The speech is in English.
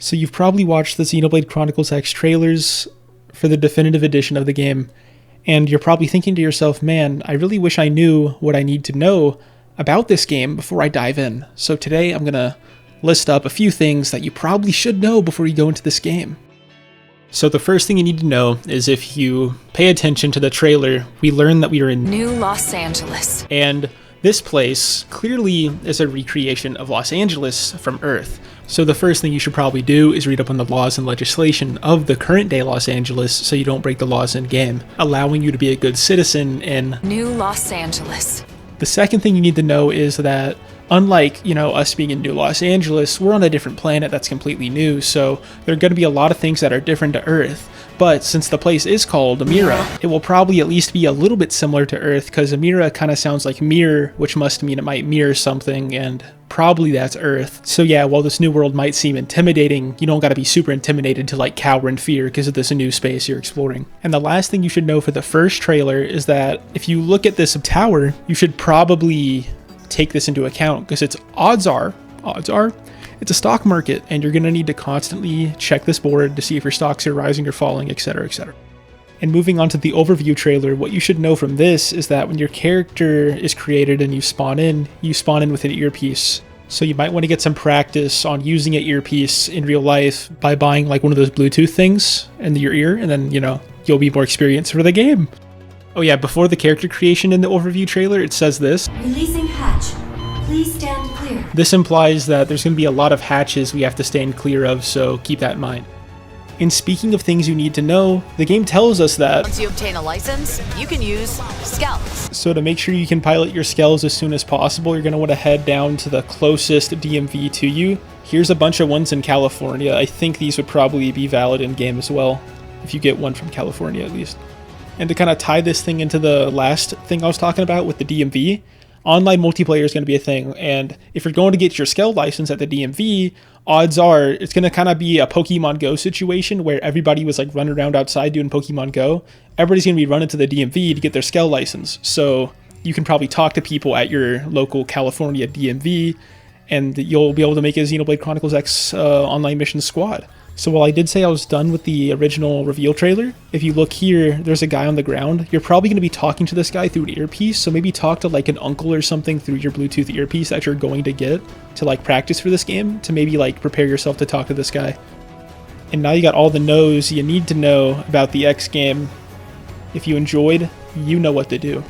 So you've probably watched the Xenoblade Chronicles X trailers for the definitive edition of the game, and you're probably thinking to yourself, man, I really wish I knew what I need to know about this game before I dive in. So today I'm going to list up a few things that you probably should know before you go into this game. So the first thing you need to know is if you pay attention to the trailer, we learn that we are in New Los Angeles. And this place clearly is a recreation of Los Angeles from Earth. So the first thing you should probably do is read up on the laws and legislation of the current day Los Angeles so you don't break the laws in game, allowing you to be a good citizen in New Los Angeles. The second thing you need to know is that unlike, us being in New Los Angeles, we're on a different planet that's completely new, so there are going to be a lot of things that are different to Earth. But since the place is called Amira, it will probably at least be a little bit similar to Earth, because Amira kind of sounds like mirror, which must mean it might mirror something, and probably that's Earth. So yeah, while this new world might seem intimidating, you don't gotta be super intimidated to like cower in fear because of this new space you're exploring. And the last thing you should know for the first trailer is that if you look at this tower, you should probably take this into account, because odds are, it's a stock market, and you're going to need to constantly check this board to see if your stocks are rising or falling, etc., etc. And moving on to the overview trailer, what you should know from this is that when your character is created and you spawn in with an earpiece. So you might want to get some practice on using an earpiece in real life by buying like one of those Bluetooth things in your ear, and then, you'll be more experienced for the game. Oh yeah, before the character creation in the overview trailer, it says this. Releasing hatch. Please stand clear. This implies that there's going to be a lot of hatches we have to stand clear of, so keep that in mind. And speaking of things you need to know, the game tells us that Once you obtain a license, you can use Scouts. So to make sure you can pilot your Skells as soon as possible, you're going to want to head down to the closest DMV to you. Here's a bunch of ones in California. I think these would probably be valid in game as well, if you get one from California at least. And to kind of tie this thing into the last thing I was talking about with the DMV, online multiplayer is going to be a thing, and if you're going to get your Skell license at the DMV, odds are it's going to kind of be a Pokemon Go situation where everybody was like running around outside doing Pokemon Go. Everybody's going to be running to the DMV to get their Skell license, so you can probably talk to people at your local California DMV, and you'll be able to make a Xenoblade Chronicles X online mission squad. So while I did say I was done with the original reveal trailer, if you look here, there's a guy on the ground. You're probably going to be talking to this guy through an earpiece, so maybe talk to like an uncle or something through your Bluetooth earpiece that you're going to get to like practice for this game, to maybe like prepare yourself to talk to this guy. And now you got all the knows you need to know about the X game. If you enjoyed, you know what to do.